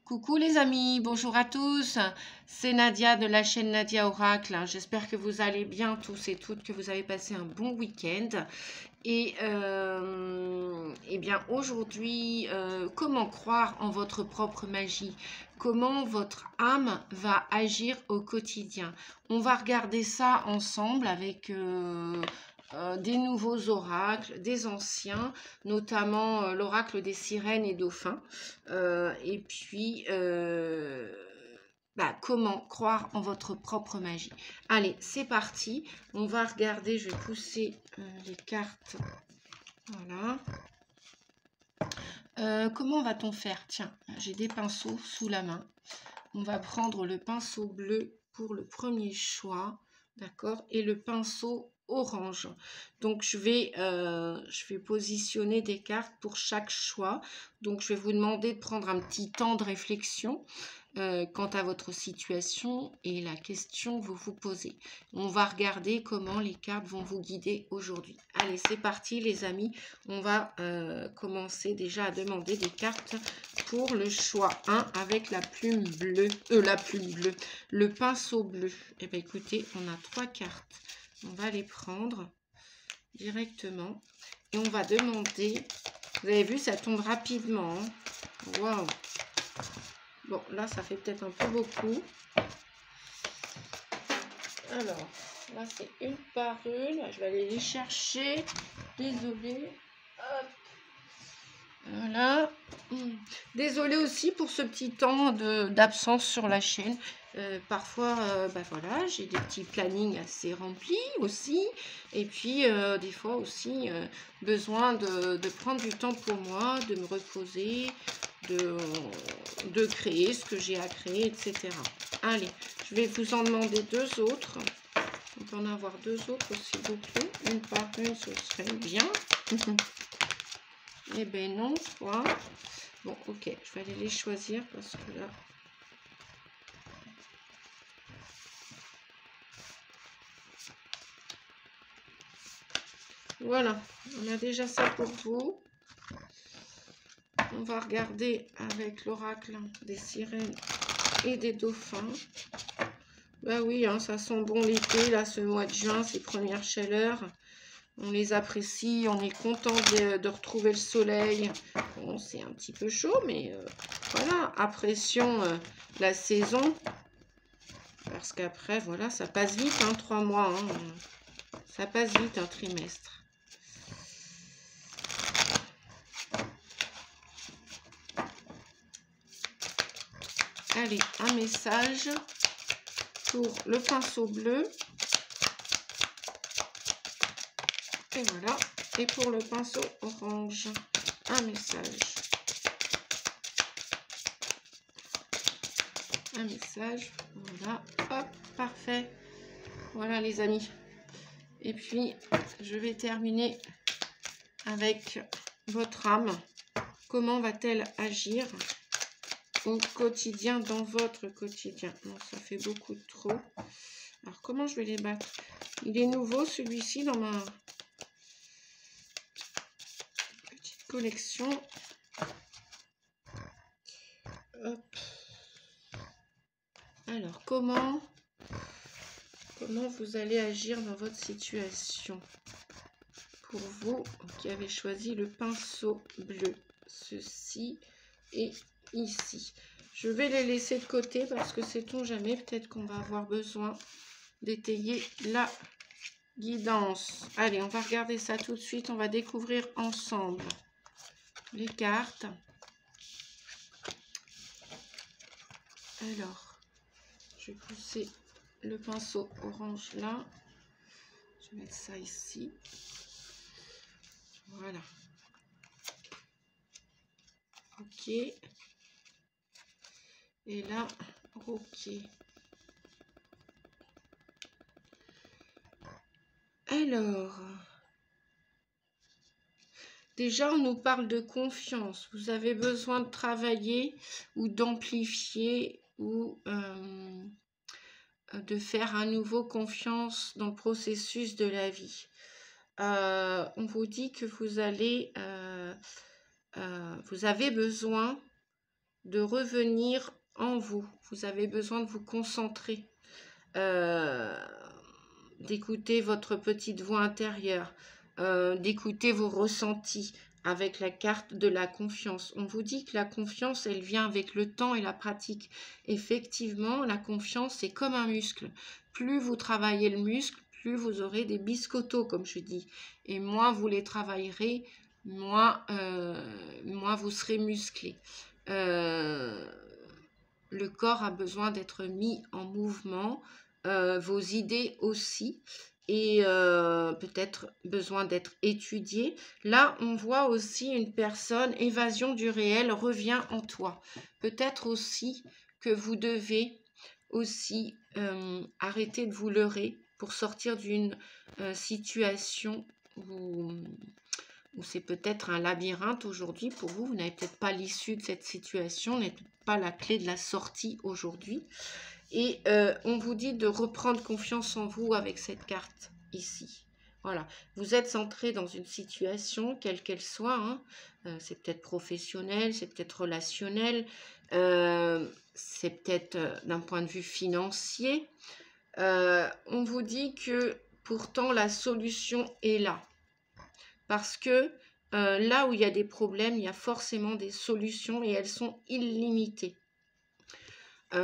Coucou les amis, bonjour à tous, c'est Nadia de la chaîne Nadia Oracle. J'espère que vous allez bien tous et toutes, que vous avez passé un bon week-end. Et bien aujourd'hui, comment croire en votre propre magie? Comment votre âme va agir au quotidien? On va regarder ça ensemble avec des nouveaux oracles, des anciens, notamment l'oracle des sirènes et dauphins. Et puis, comment croire en votre propre magie? Allez, c'est parti. On va regarder, je vais pousser les cartes. Voilà. Comment va-t-on faire? Tiens, j'ai des pinceaux sous la main. On va prendre le pinceau bleu pour le premier choix, d'accord, et le pinceau orange. Donc je vais positionner des cartes pour chaque choix. Donc je vais vous demander de prendre un petit temps de réflexion quant à votre situation et la question que vous vous posez. On va regarder comment les cartes vont vous guider aujourd'hui. Allez, c'est parti les amis. On va commencer déjà à demander des cartes pour le choix 1 avec la plume bleue, le pinceau bleu. Eh bien écoutez, on a 3 cartes. On va les prendre directement et on va demander. Vous avez vu, ça tombe rapidement. Hein. Waouh! Bon, là, ça fait peut-être un peu beaucoup. Alors, là, c'est une par une. Je vais aller les chercher. Désolée. Hop. Voilà. Désolée aussi pour ce petit temps d'absence sur la chaîne. Parfois, voilà, j'ai des petits plannings assez remplis aussi. Et puis, des fois aussi, besoin de prendre du temps pour moi, de me reposer, de créer ce que j'ai à créer, etc. Allez, je vais vous en demander 2 autres. On peut en avoir 2 autres, s'il vous plaît. Une par une, ce serait bien. Eh ben non, quoi. Bon, ok, je vais aller les choisir parce que là... Voilà, on a déjà ça pour vous. On va regarder avec l'oracle des sirènes et des dauphins. Bah oui, hein, ça sent bon l'été, là, ce mois de juin, ces premières chaleurs. On les apprécie, on est content de retrouver le soleil. Bon, c'est un petit peu chaud, mais voilà, apprécions la saison. Parce qu'après, voilà, ça passe vite, hein, 3 mois. Hein, ça passe vite, un trimestre. Allez, un message pour le pinceau bleu. Et voilà. Et pour le pinceau orange, un message. Un message. Voilà. Hop, parfait. Voilà les amis. Et puis, je vais terminer avec votre âme. Comment va-t-elle agir au quotidien, dans votre quotidien? Non, ça fait beaucoup trop. Alors, comment je vais les battre? Il est nouveau, celui-ci, dans ma petite collection. Hop. Alors, comment vous allez agir dans votre situation? Pour vous qui avez choisi le pinceau bleu, ceci et ici. Je vais les laisser de côté parce que sait-on jamais, peut-être qu'on va avoir besoin d'étayer la guidance. Allez, on va regarder ça tout de suite. On va découvrir ensemble les cartes. Alors, je vais pousser le pinceau orange là. Je vais mettre ça ici. Voilà. Ok. Et là, ok. Alors, déjà, on nous parle de confiance. Vous avez besoin de travailler ou d'amplifier ou de faire à nouveau confiance dans le processus de la vie. On vous dit que vous allez, vous avez besoin de revenir en vous. Vous avez besoin de vous concentrer, d'écouter votre petite voix intérieure, d'écouter vos ressentis avec la carte de la confiance. On vous dit que la confiance, elle vient avec le temps et la pratique. Effectivement, la confiance, c'est comme un muscle. Plus vous travaillez le muscle, plus vous aurez des biscottos, comme je dis. Et moins vous les travaillerez, moins vous serez musclé. Le corps a besoin d'être mis en mouvement, vos idées aussi, et peut-être besoin d'être étudiées. Là, on voit aussi une personne, évasion du réel, revient en toi. Peut-être aussi que vous devez aussi arrêter de vous leurrer pour sortir d'une situation où c'est peut-être un labyrinthe aujourd'hui pour vous. Vous n'avez peut-être pas l'issue de cette situation, vous n'avez peut-être pas la clé de la sortie aujourd'hui. Et on vous dit de reprendre confiance en vous avec cette carte ici. Voilà, vous êtes centré dans une situation, quelle qu'elle soit, hein. C'est peut-être professionnel, c'est peut-être relationnel, c'est peut-être d'un point de vue financier. On vous dit que pourtant la solution est là. Parce que là où il y a des problèmes, il y a forcément des solutions et elles sont illimitées.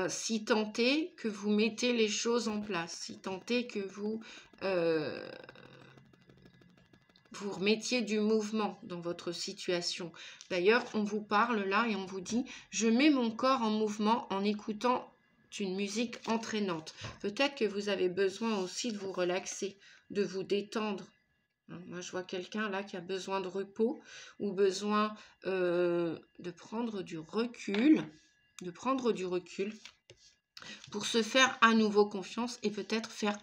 Si tant est que vous mettez les choses en place, si tant est que vous remettiez du mouvement dans votre situation. D'ailleurs, on vous parle là et on vous dit « Je mets mon corps en mouvement en écoutant une musique entraînante ». Peut-être que vous avez besoin aussi de vous relaxer, de vous détendre. Moi, je vois quelqu'un là qui a besoin de repos ou besoin de prendre du recul, pour se faire à nouveau confiance et peut-être faire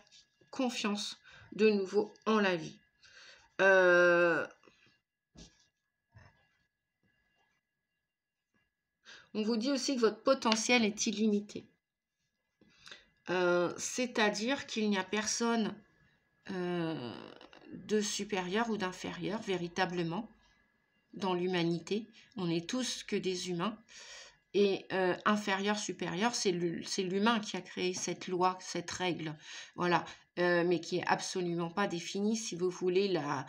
confiance de nouveau en la vie. On vous dit aussi que votre potentiel est illimité. C'est-à-dire qu'il n'y a personne de supérieur ou d'inférieur, véritablement, dans l'humanité. On est tous que des humains. Et inférieur, supérieur, c'est l'humain qui a créé cette loi, cette règle. Voilà. Mais qui est absolument pas définie. Si vous voulez la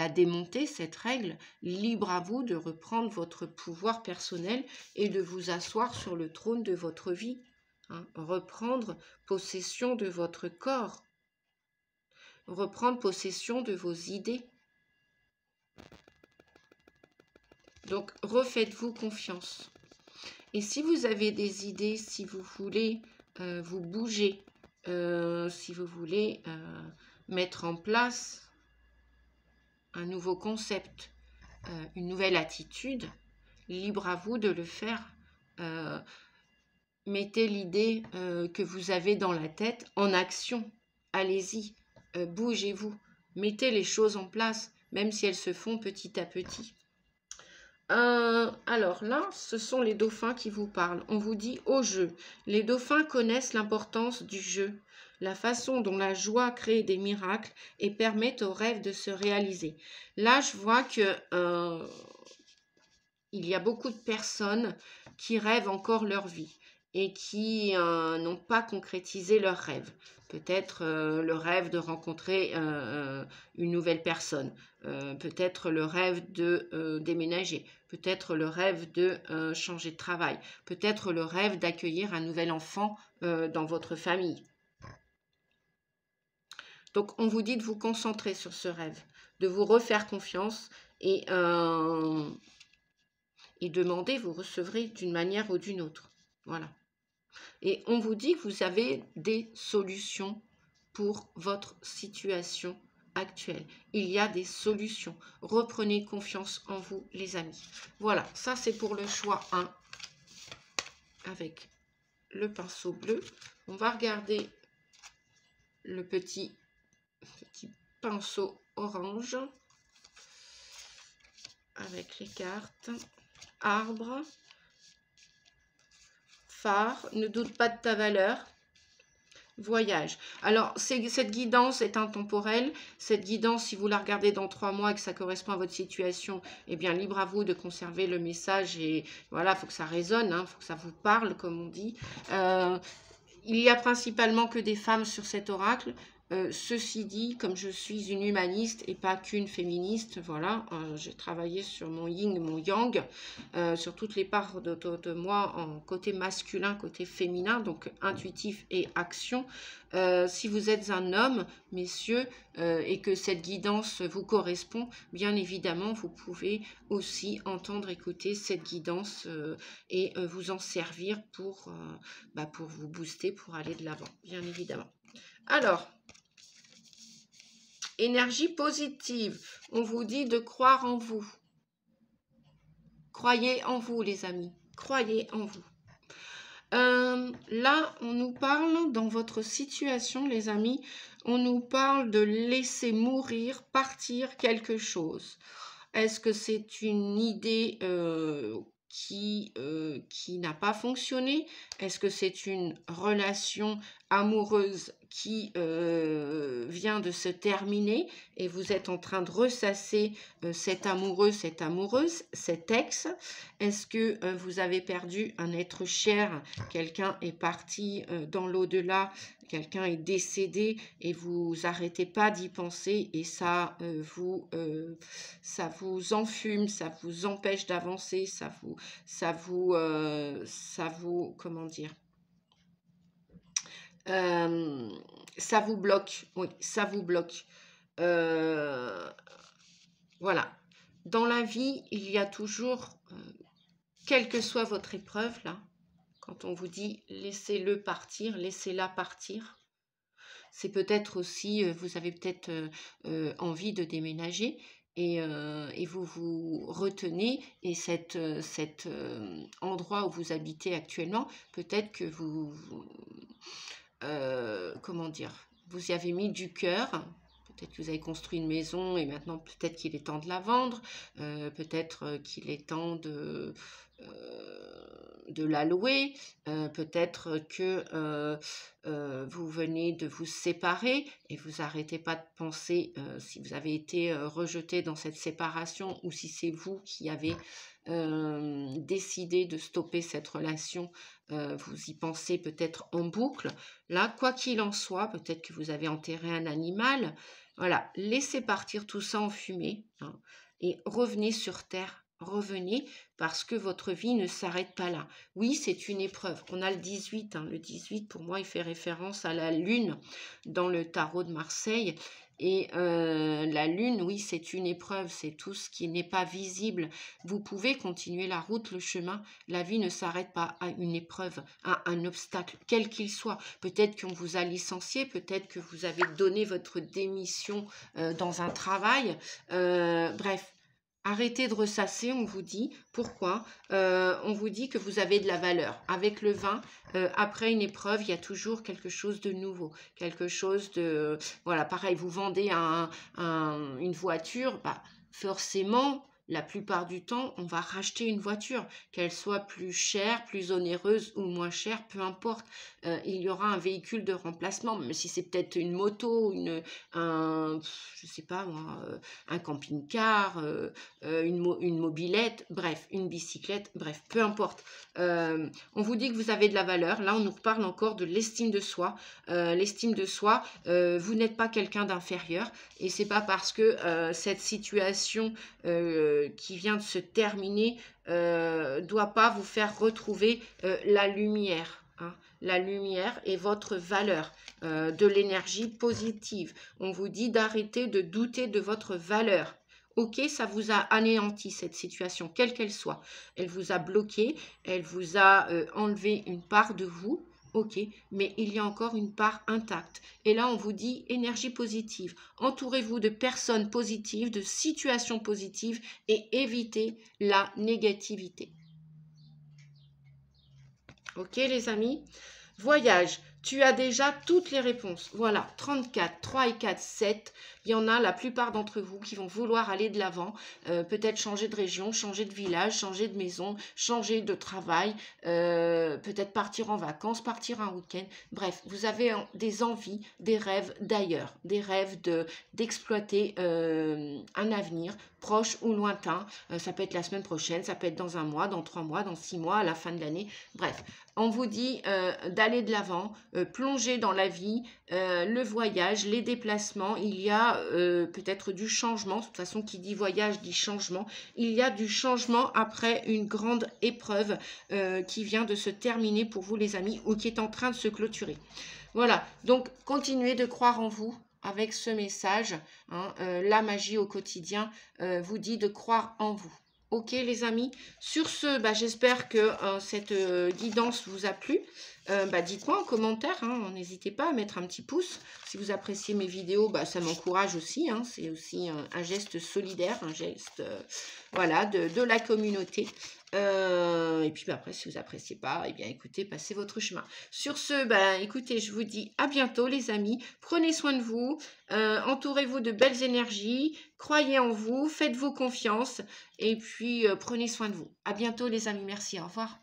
démonter, cette règle, libre à vous de reprendre votre pouvoir personnel et de vous asseoir sur le trône de votre vie. Hein. Reprendre possession de votre corps. Reprendre possession de vos idées. Donc, refaites-vous confiance. Et si vous avez des idées, si vous voulez vous bouger, si vous voulez mettre en place un nouveau concept, une nouvelle attitude, libre à vous de le faire. Mettez l'idée que vous avez dans la tête en action. Allez-y, bougez-vous, mettez les choses en place, même si elles se font petit à petit. Alors là, ce sont les dauphins qui vous parlent. On vous dit au jeu. Les dauphins connaissent l'importance du jeu, la façon dont la joie crée des miracles et permet aux rêves de se réaliser. Là, je vois que il y a beaucoup de personnes qui rêvent encore leur vie et qui n'ont pas concrétisé leurs rêves. Peut-être le rêve de rencontrer une nouvelle personne, peut-être le rêve de déménager, peut-être le rêve de changer de travail, peut-être le rêve d'accueillir un nouvel enfant dans votre famille. Donc, on vous dit de vous concentrer sur ce rêve, de vous refaire confiance et demandez, vous recevrez d'une manière ou d'une autre. Voilà. Et on vous dit que vous avez des solutions pour votre situation actuelle. Il y a des solutions. Reprenez confiance en vous, les amis. Voilà, ça c'est pour le choix 1 avec le pinceau bleu. On va regarder le petit pinceau orange avec les cartes. Arbre. Phare, ne doute pas de ta valeur. Voyage. Alors, cette guidance est intemporelle. Cette guidance, si vous la regardez dans 3 mois et que ça correspond à votre situation, eh bien, libre à vous de conserver le message. Et voilà, il faut que ça résonne, il faut que ça vous parle, comme on dit. Il y a principalement que des femmes sur cet oracle. Ceci dit, comme je suis une humaniste et pas qu'une féministe, voilà, j'ai travaillé sur mon yin, mon yang, sur toutes les parts de moi en côté masculin, côté féminin, donc intuitif et action. Si vous êtes un homme, messieurs, et que cette guidance vous correspond, bien évidemment, vous pouvez aussi entendre, écouter cette guidance et vous en servir pour vous booster, pour aller de l'avant, bien évidemment. Alors, énergie positive, on vous dit de croire en vous. Croyez en vous, les amis, croyez en vous. Là, on nous parle, dans votre situation, les amis, on nous parle de laisser mourir, partir quelque chose. Est-ce que c'est une idée qui n'a pas fonctionné? Est-ce que c'est une relation amoureuse qui vient de se terminer et vous êtes en train de ressasser cet amoureux, cette amoureuse, cet ex? Est-ce que vous avez perdu un être cher? Quelqu'un est parti dans l'au-delà, quelqu'un est décédé et vous arrêtez pas d'y penser et ça vous enfume, ça vous empêche d'avancer, ça vous comment dire, ça vous bloque, oui, ça vous bloque. Voilà. Dans la vie, il y a toujours, quelle que soit votre épreuve, là, quand on vous dit laissez-le partir, laissez-la partir, c'est peut-être aussi, vous avez peut-être envie de déménager et vous vous retenez et cet endroit où vous habitez actuellement, peut-être que comment dire, vous y avez mis du cœur. Peut-être que vous avez construit une maison et maintenant peut-être qu'il est temps de la vendre, peut-être qu'il est temps de la louer, peut-être que vous venez de vous séparer et vous n'arrêtez pas de penser si vous avez été rejeté dans cette séparation ou si c'est vous qui avez décidé de stopper cette relation, vous y pensez peut-être en boucle. Là, quoi qu'il en soit, peut-être que vous avez enterré un animal. Voilà, laissez partir tout ça en fumée et revenez sur terre. Revenez parce que votre vie ne s'arrête pas là. Oui, c'est une épreuve. On a le 18. Le 18, pour moi, il fait référence à la lune dans le tarot de Marseille. Et la lune, oui, c'est une épreuve, c'est tout ce qui n'est pas visible. Vous pouvez continuer la route, le chemin. La vie ne s'arrête pas à une épreuve, à un obstacle, quel qu'il soit. Peut-être qu'on vous a licencié, peut-être que vous avez donné votre démission dans un travail. Bref. Arrêtez de ressasser, on vous dit. Pourquoi? On vous dit que vous avez de la valeur. Avec le vin, après une épreuve, il y a toujours quelque chose de nouveau. Quelque chose de... Voilà, pareil, vous vendez une voiture, forcément... La plupart du temps, on va racheter une voiture, qu'elle soit plus chère, plus onéreuse ou moins chère, peu importe. Il y aura un véhicule de remplacement, même si c'est peut-être une moto, je sais pas moi, un camping-car, une mobilette, bref, une bicyclette, bref, peu importe. On vous dit que vous avez de la valeur. Là, on nous reparle encore de l'estime de soi. L'estime de soi, vous n'êtes pas quelqu'un d'inférieur et c'est pas parce que cette situation qui vient de se terminer doit pas vous faire retrouver la lumière. La lumière est votre valeur, de l'énergie positive. On vous dit d'arrêter de douter de votre valeur. Ok, ça vous a anéanti cette situation, quelle qu'elle soit. Elle vous a bloqué, elle vous a enlevé une part de vous. Ok, mais il y a encore une part intacte. Et là, on vous dit énergie positive. Entourez-vous de personnes positives, de situations positives et évitez la négativité. Ok, les amis? Voyage. tu as déjà toutes les réponses. Voilà, 34, 3 et 4, 7. Il y en a la plupart d'entre vous qui vont vouloir aller de l'avant, peut-être changer de région, changer de village, changer de maison, changer de travail, peut-être partir en vacances, partir un week-end. Bref, vous avez des envies, des rêves d'ailleurs, des rêves d'exploiter un avenir proche ou lointain. Ça peut être la semaine prochaine, ça peut être dans un mois, dans 3 mois, dans 6 mois, à la fin de l'année. Bref, on vous dit d'aller de l'avant, plonger dans la vie, le voyage, les déplacements. Il y a peut-être du changement. De toute façon, qui dit voyage dit changement. Il y a du changement après une grande épreuve qui vient de se terminer pour vous, les amis, ou qui est en train de se clôturer. Voilà, donc continuez de croire en vous avec ce message. Hein, la magie au quotidien vous dit de croire en vous. Ok les amis, sur ce, j'espère que cette guidance vous a plu. Dites-moi en commentaire, hein, n'hésitez pas à mettre un petit pouce. Si vous appréciez mes vidéos, ça m'encourage aussi. Hein, c'est aussi un geste solidaire, un geste voilà, de la communauté. Et puis après, si vous n'appréciez pas, eh bien écoutez, passez votre chemin. Sur ce, écoutez, je vous dis à bientôt les amis. Prenez soin de vous, entourez-vous de belles énergies, croyez en vous, faites-vous confiance et puis prenez soin de vous. À bientôt les amis, merci, au revoir.